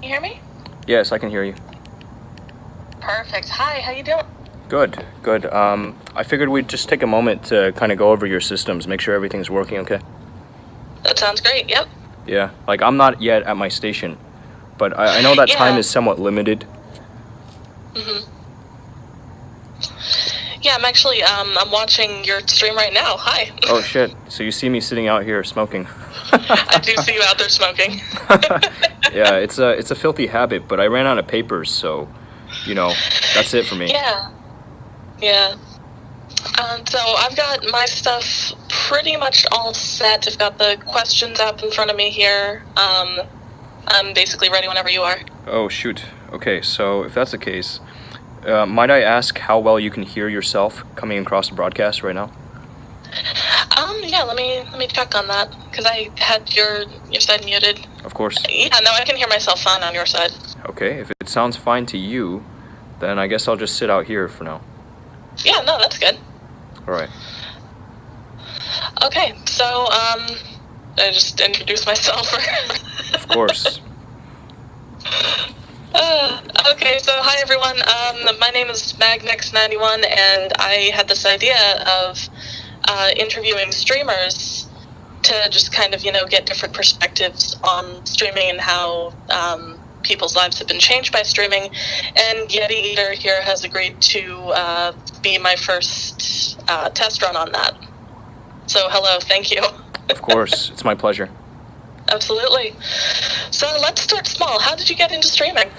you hear me? Yes, I can hear you. Perfect. Hi, how you doing? Good, good. I figured we'd just take a moment to kind of go over your systems, make sure everything's working okay. That sounds great, yep. Yeah, like I'm not yet at my station, but I know that time is somewhat limited. Yeah, I'm actually, I'm watching your stream right now. Hi. Oh shit, so you see me sitting out here smoking. I do see you out there smoking. Yeah, it's a filthy habit, but I ran out of papers, so, you know, that's it for me. Yeah. So I've got my stuff pretty much all set. I've got the questions app in front of me here. I'm basically ready whenever you are. Oh, shoot. Okay, so if that's the case, might I ask how well you can hear yourself coming across the broadcast right now? Yeah, let me check on that, because I had your side muted. Of course. Yeah, no, I can hear myself fine on your side. Okay, if it sounds fine to you, then I guess I'll just sit out here for now. Yeah, no, that's good. Alright. Okay, so, I just introduce myself. Of course. Okay, so hi everyone. My name is Magnex91, and I had this idea of interviewing streamers to just kind of, get different perspectives on streaming and how people's lives have been changed by streaming. And yetieater here has agreed to be my first test run on that. So hello, thank you. Of course, it's my pleasure. Absolutely. So let's start small. How did you get into streaming?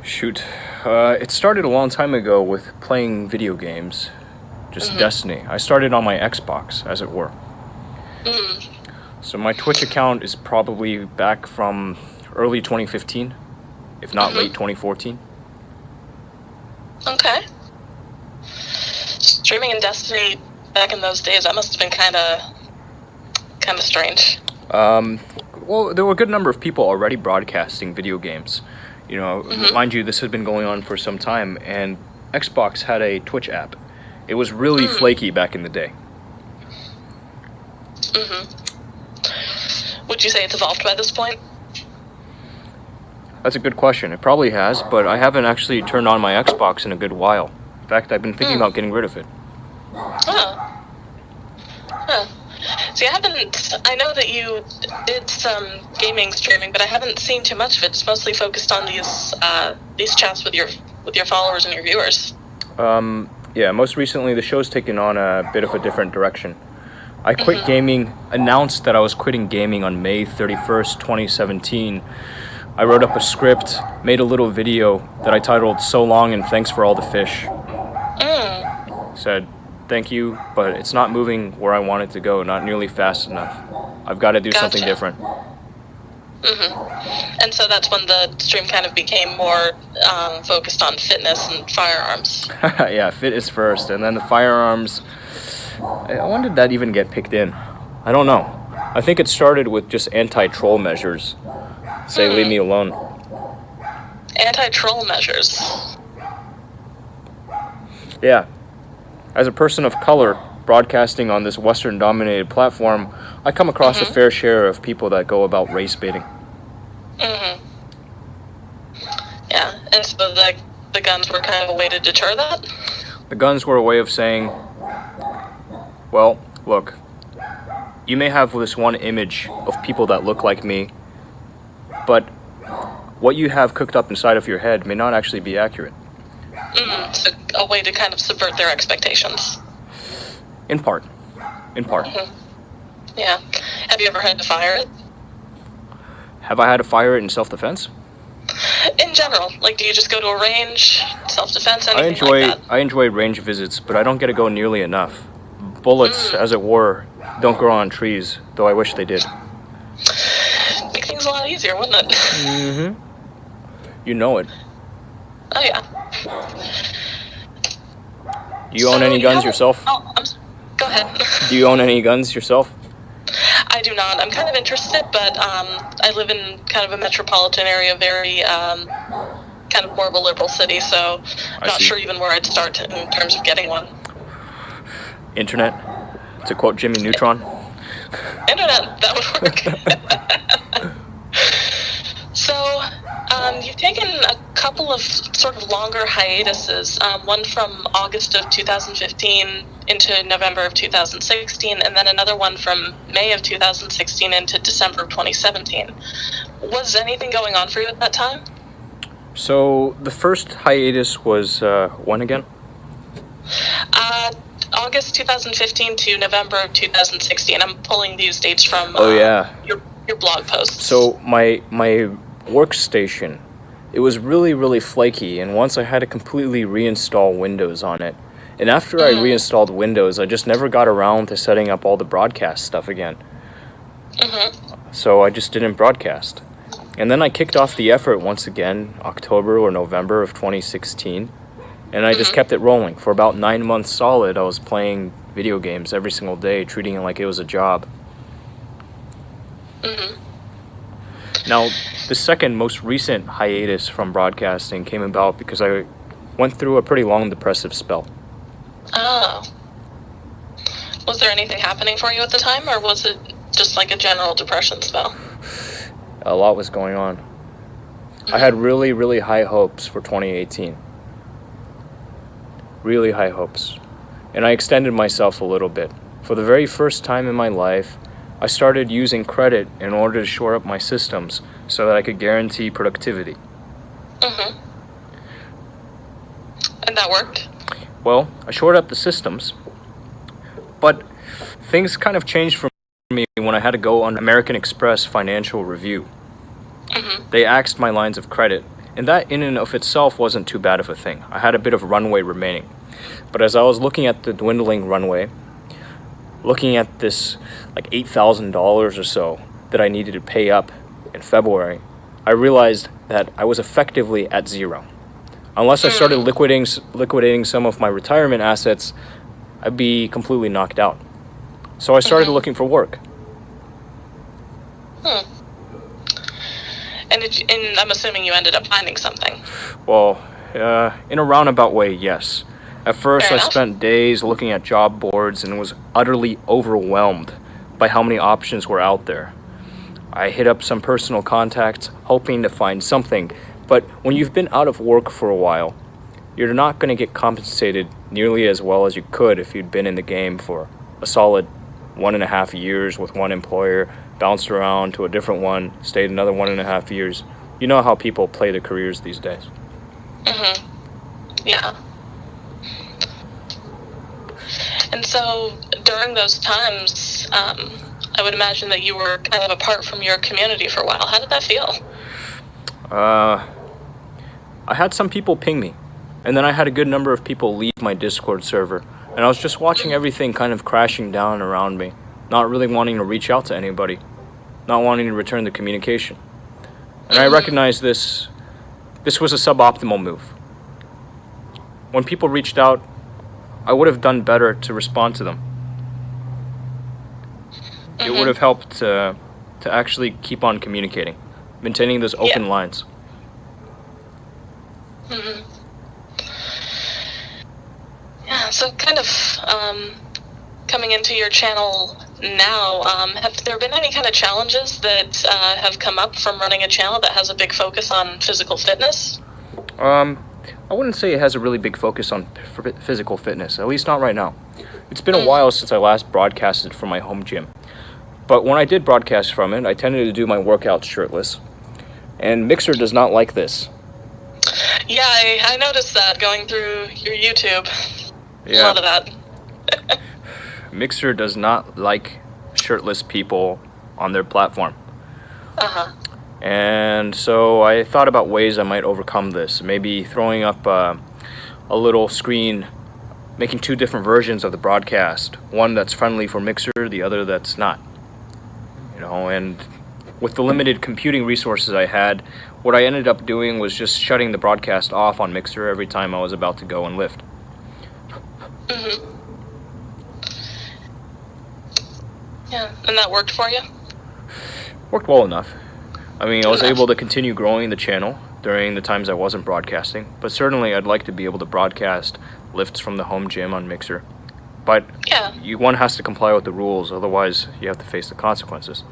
Shoot. It started a long time ago with playing video games. Just Destiny. I started on my Xbox, as it were. So my Twitch account is probably back from early 2015, if not late 2014. Okay. Streaming in Destiny back in those days, that must have been kind of strange. Well, there were a good number of people already broadcasting video games. Mind you, this had been going on for some time, and Xbox had a Twitch app. It was really flaky back in the day. Would you say it's evolved by this point? That's a good question. It probably has, but I haven't actually turned on my Xbox in a good while. In fact, I've been thinking about getting rid of it. See, I know that you did some gaming streaming, but I haven't seen too much of it. It's mostly focused on these chats with your followers and your viewers. Yeah, most recently the show's taken on a bit of a different direction. I quit gaming, announced that I was quitting gaming on May 31st, 2017. I wrote up a script, made a little video that I titled "So Long and Thanks for All the Fish." Said, thank you, but it's not moving where I want it to go, not nearly fast enough. I've got to do something different. And so that's when the stream kind of became more focused on fitness and firearms. Yeah, fitness first, and then the firearms. When did that even get picked in? I don't know. I think it started with just anti-troll measures. Say, leave me alone. Anti-troll measures? Yeah. As a person of color, broadcasting on this Western-dominated platform, I come across a fair share of people that go about race baiting. Yeah, and so the guns were kind of a way to deter that? The guns were a way of saying, well, look, you may have this one image of people that look like me, but what you have cooked up inside of your head may not actually be accurate. So a way to kind of subvert their expectations. In part. Yeah. Have you ever had to fire it? Have I had to fire it in self-defense? In general, like, do you just go to a range, self-defense, anything like that? I enjoy range visits, but I don't get to go nearly enough. Bullets, as it were, don't grow on trees, though I wish they did. Make things a lot easier, wouldn't it? You know it. Oh, yeah. Do you own any guns yourself? Go ahead. Do you own any guns yourself? I do not. I'm kind of interested, but I live in kind of a metropolitan area, very kind of more of a liberal city, so I'm not sure even where I'd start in terms of getting one. Internet? To quote Jimmy Neutron? Internet, that would work. So, You've taken a couple of sort of longer hiatuses, one from August of 2015 into November of 2016, and then another one from May of 2016 into December of 2017. Was anything going on for you at that time? So the first hiatus was when again? August 2015 to November of 2016. I'm pulling these dates from your blog posts. So my workstation, it was really, really flaky, and once I had to completely reinstall Windows on it. And after I reinstalled Windows, I just never got around to setting up all the broadcast stuff again. So I just didn't broadcast. And then I kicked off the effort once again, October or November of 2016, and I just kept it rolling. For about 9 months solid, I was playing video games every single day, treating it like it was a job. Now, the second most recent hiatus from broadcasting came about because I went through a pretty long depressive spell. Oh. Was there anything happening for you at the time, or was it just like a general depression spell? A lot was going on. I had really, really high hopes for 2018. Really high hopes. And I extended myself a little bit. For the very first time in my life, I started using credit in order to shore up my systems so that I could guarantee productivity. And that worked? Well, I shored up the systems, but things kind of changed for me when I had to go on American Express Financial Review. They axed my lines of credit, and that in and of itself wasn't too bad of a thing. I had a bit of runway remaining. But as I was looking at the dwindling runway, looking at this like $8,000 or so that I needed to pay up in February, I realized that I was effectively at zero. Unless I started liquidating some of my retirement assets, I'd be completely knocked out. So I started looking for work. And I'm assuming you ended up finding something. Well, in a roundabout way, yes. At first, I spent days looking at job boards and was utterly overwhelmed by how many options were out there. I hit up some personal contacts, hoping to find something, but when you've been out of work for a while, you're not going to get compensated nearly as well as you could if you'd been in the game for a solid 1.5 years with one employer, bounced around to a different one, stayed another 1.5 years. You know how people play their careers these days. Yeah. And so during those times, I would imagine that you were kind of apart from your community for a while. How did that feel? I had some people ping me, and then I had a good number of people leave my Discord server, and I was just watching everything kind of crashing down around me, not really wanting to reach out to anybody, not wanting to return the communication. And I recognized this was a suboptimal move. When people reached out, I would have done better to respond to them. It would have helped to actually keep on communicating, maintaining those open lines. Yeah, so kind of coming into your channel now, have there been any kind of challenges that have come up from running a channel that has a big focus on physical fitness? I wouldn't say it has a really big focus on physical fitness, at least not right now. It's been a while since I last broadcasted from my home gym. But when I did broadcast from it, I tended to do my workouts shirtless. And Mixer does not like this. Yeah, I noticed that going through your YouTube. Yeah. A lot of that. Mixer does not like shirtless people on their platform. And so I thought about ways I might overcome this. Maybe throwing up a little screen, making two different versions of the broadcast. One that's friendly for Mixer, the other that's not. You know, and with the limited computing resources I had, what I ended up doing was just shutting the broadcast off on Mixer every time I was about to go and lift. Yeah, and that worked for you? Worked well enough. I mean, I was able to continue growing the channel during the times I wasn't broadcasting, but certainly I'd like to be able to broadcast lifts from the home gym on Mixer. But one has to comply with the rules, otherwise you have to face the consequences.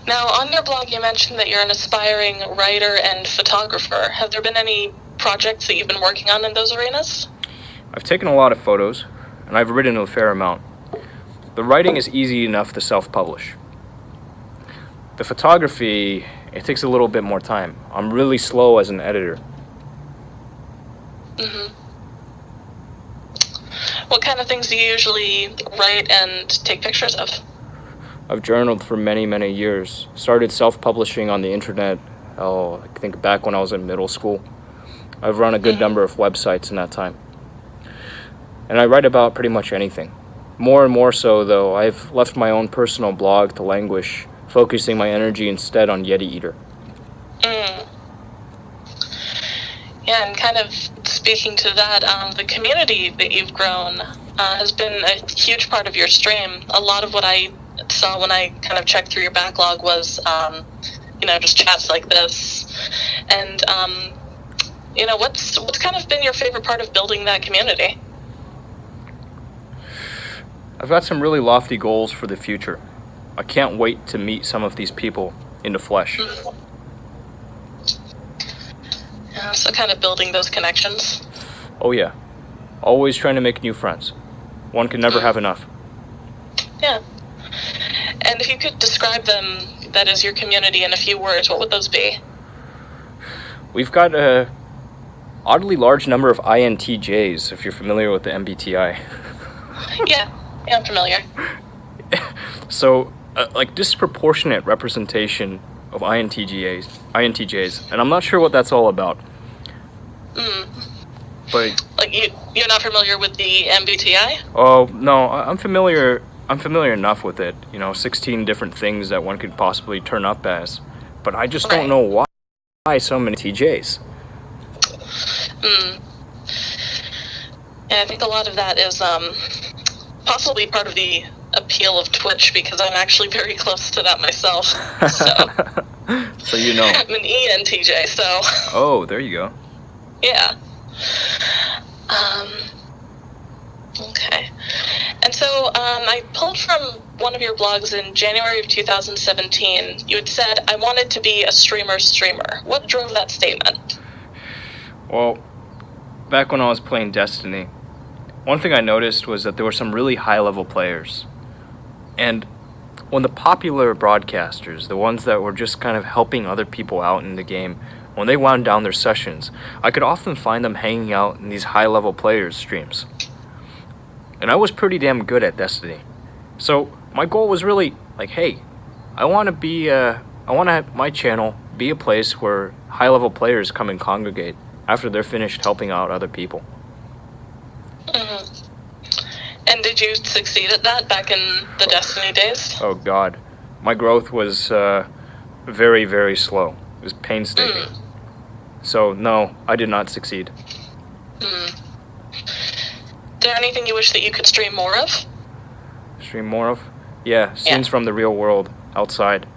Now, on your blog, you mentioned that you're an aspiring writer and photographer. Have there been any projects that you've been working on in those arenas? I've taken a lot of photos, and I've written a fair amount. The writing is easy enough to self-publish. The photography, it takes a little bit more time. I'm really slow as an editor. What kind of things do you usually write and take pictures of? I've journaled for many, many years. Started self-publishing on the internet, I think back when I was in middle school. I've run a good number of websites in that time. And I write about pretty much anything. More and more so, though, I've left my own personal blog to languish, focusing my energy instead on yetieater. Yeah, and kind of speaking to that, the community that you've grown has been a huge part of your stream. A lot of what I saw when I kind of checked through your backlog was, just chats like this. And, what's kind of been your favorite part of building that community? I've got some really lofty goals for the future. I can't wait to meet some of these people in the flesh. Yeah, so kind of building those connections. Oh yeah. Always trying to make new friends. One can never have enough. Yeah. And if you could describe them, that is your community, in a few words, what would those be? We've got a oddly large number of INTJs, if you're familiar with the MBTI. Yeah, I'm familiar. So, disproportionate representation of INTJs, and I'm not sure what that's all about. But you're not familiar with the MBTI? Oh no, I'm familiar enough with it. 16 different things that one could possibly turn up as, but I just don't know why so many TJs. And I think a lot of that is possibly part of the appeal of Twitch, because I'm actually very close to that myself. So, so you know. I'm an ENTJ, so. Oh, there you go. Yeah. Okay. And so I pulled from one of your blogs in January of 2017. You had said, I wanted to be a streamer. What drove that statement? Well, back when I was playing Destiny, one thing I noticed was that there were some really high-level players. And when the popular broadcasters, the ones that were just kind of helping other people out in the game, when they wound down their sessions, I could often find them hanging out in these high-level players' streams. And I was pretty damn good at Destiny. So my goal was really hey, I want to have my channel be a place where high-level players come and congregate after they're finished helping out other people. And did you succeed at that back in the Destiny days? Oh God, my growth was very, very slow. It was painstaking. So no, I did not succeed. Is there anything you wish that you could stream more of? Stream more of? Yeah, scenes from the real world, outside.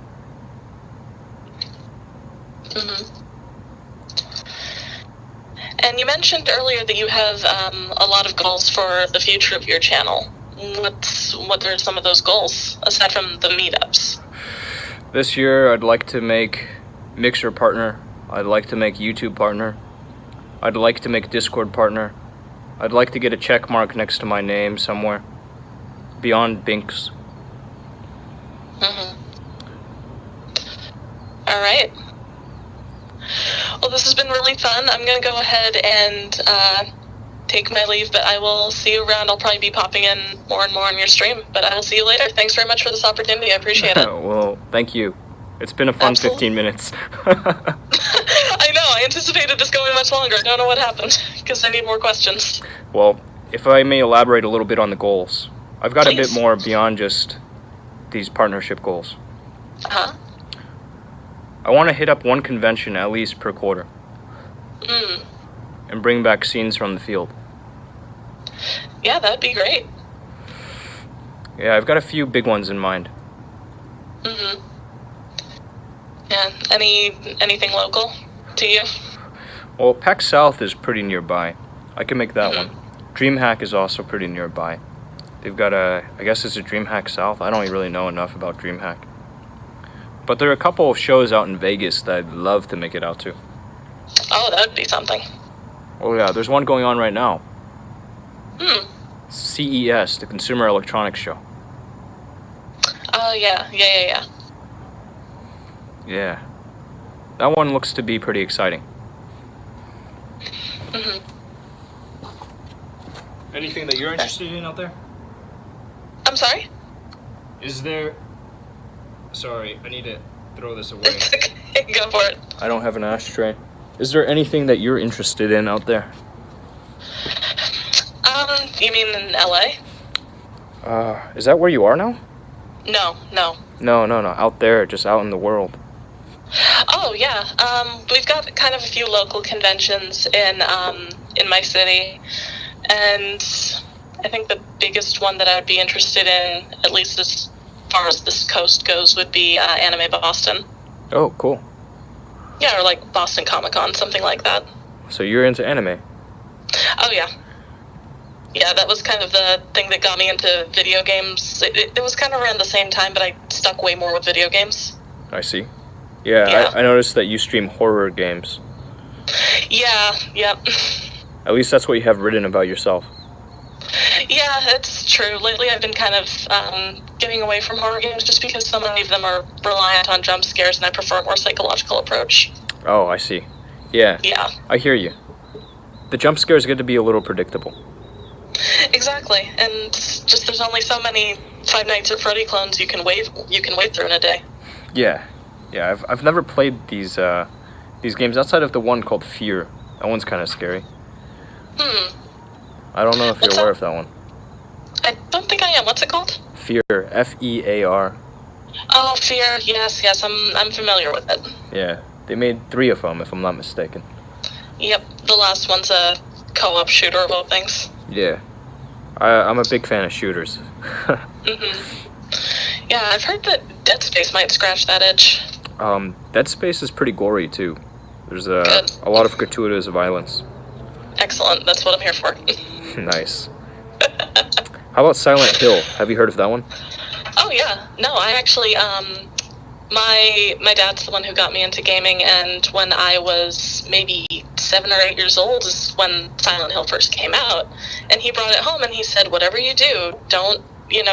And you mentioned earlier that you have a lot of goals for the future of your channel. What are some of those goals, aside from the meetups? This year, I'd like to make Mixer partner. I'd like to make YouTube partner. I'd like to make Discord partner. I'd like to get a check mark next to my name somewhere. Beyond Binks. All right. Well, this has been really fun. I'm going to go ahead and take my leave, but I will see you around. I'll probably be popping in more and more on your stream, but I will see you later. Thanks very much for this opportunity. I appreciate it. Well, thank you. It's been a fun 15 minutes. I know. I anticipated this going much longer. I don't know what happened, because I need more questions. Well, if I may elaborate a little bit on the goals. I've got Please. a bit more beyond just these partnership goals. I want to hit up one convention at least per quarter. And bring back scenes from the field. Yeah, that'd be great. Yeah, I've got a few big ones in mind. Yeah, anything local to you? Well, PAX South is pretty nearby. I can make that one. DreamHack is also pretty nearby. They've got I guess it's a DreamHack South. I don't really know enough about DreamHack. But there are a couple of shows out in Vegas that I'd love to make it out to. Oh, that would be something. Oh yeah, there's one going on right now. CES, the Consumer Electronics Show. Oh, yeah. Yeah. That one looks to be pretty exciting. Anything that you're interested in out there? I'm sorry? Is there... Sorry, I need to throw this away. Okay, go for it. I don't have an ashtray. Is there anything that you're interested in out there? You mean in LA? Is that where you are now? No. No, out there, just out in the world. Oh, yeah. We've got kind of a few local conventions in my city, and I think the biggest one that I would be interested in, at least as far as this coast goes, would be Anime Boston. Oh, cool. Yeah, or like Boston Comic-Con, something like that. So you're into anime? Oh, yeah. Yeah, that was kind of the thing that got me into video games. It was kind of around the same time, but I stuck way more with video games. I see. Yeah. I noticed that you stream horror games. Yeah, yep. At least that's what you have written about yourself. Yeah, it's true. Lately I've been kind of getting away from horror games just because so many of them are reliant on jump scares, and I prefer a more psychological approach. Oh, I see. Yeah. I hear you. The jump scares get to be a little predictable. Exactly, and just there's only so many Five Nights at Freddy clones you can wade through in a day. Yeah. I've never played these games outside of the one called Fear. That one's kind of scary. I don't know if you're aware of that one. I don't think I am. What's it called? Fear. Fear. Oh, Fear. Yes. I'm familiar with it. Yeah. They made 3 of them, if I'm not mistaken. Yep. The last one's a co-op shooter of all things. Yeah. I'm a big fan of shooters. Yeah, I've heard that Dead Space might scratch that itch. Dead Space is pretty gory, too. There's a lot of gratuitous violence. Excellent. That's what I'm here for. Nice. How about Silent Hill? Have you heard of that one? Oh, yeah. No, I actually, my dad's the one who got me into gaming, and when I was maybe 7 or 8 years old is when Silent Hill first came out, and he brought it home and he said, whatever you do, don't,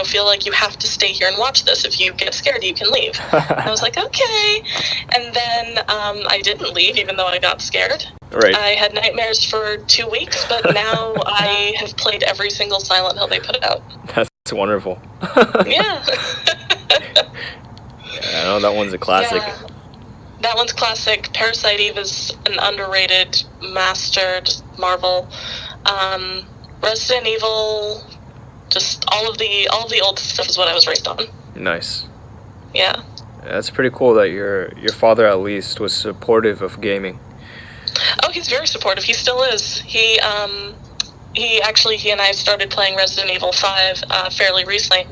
feel like you have to stay here and watch this. If you get scared, you can leave. I was like, okay. And then I didn't leave, even though I got scared. Right. I had nightmares for 2 weeks, but now I have played every single Silent Hill they put out. That's wonderful. Yeah. I know that one's a classic. Yeah. That one's classic. Parasite Eve is an underrated master, just marvel. Resident Evil, just all of the old stuff is what I was raised on. Nice. Yeah. That's pretty cool that your father at least was supportive of gaming. Oh, he's very supportive. He still is. He and I started playing Resident Evil 5 fairly recently,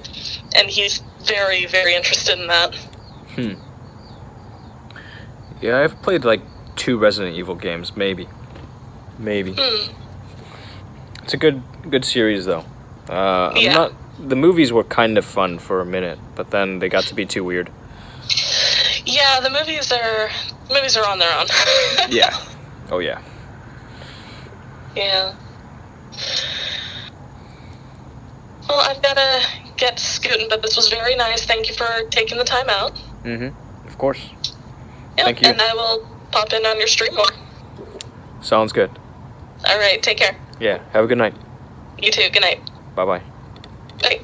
and he's very, very interested in that. Yeah, I've played like 2 Resident Evil games, maybe. It's a good series though. The movies were kind of fun for a minute, but then they got to be too weird. Yeah, the movies are on their own. Yeah. Oh yeah. Yeah. Well, I've got to get scooting, but this was very nice. Thank you for taking the time out. Of course. Yeah, Thank you. And I will pop in on your stream more. Sounds good. All right, take care. Yeah, have a good night. You too, good night. Bye-bye. Bye.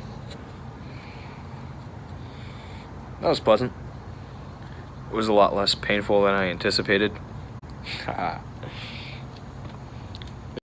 That was pleasant. It was a lot less painful than I anticipated. Haha.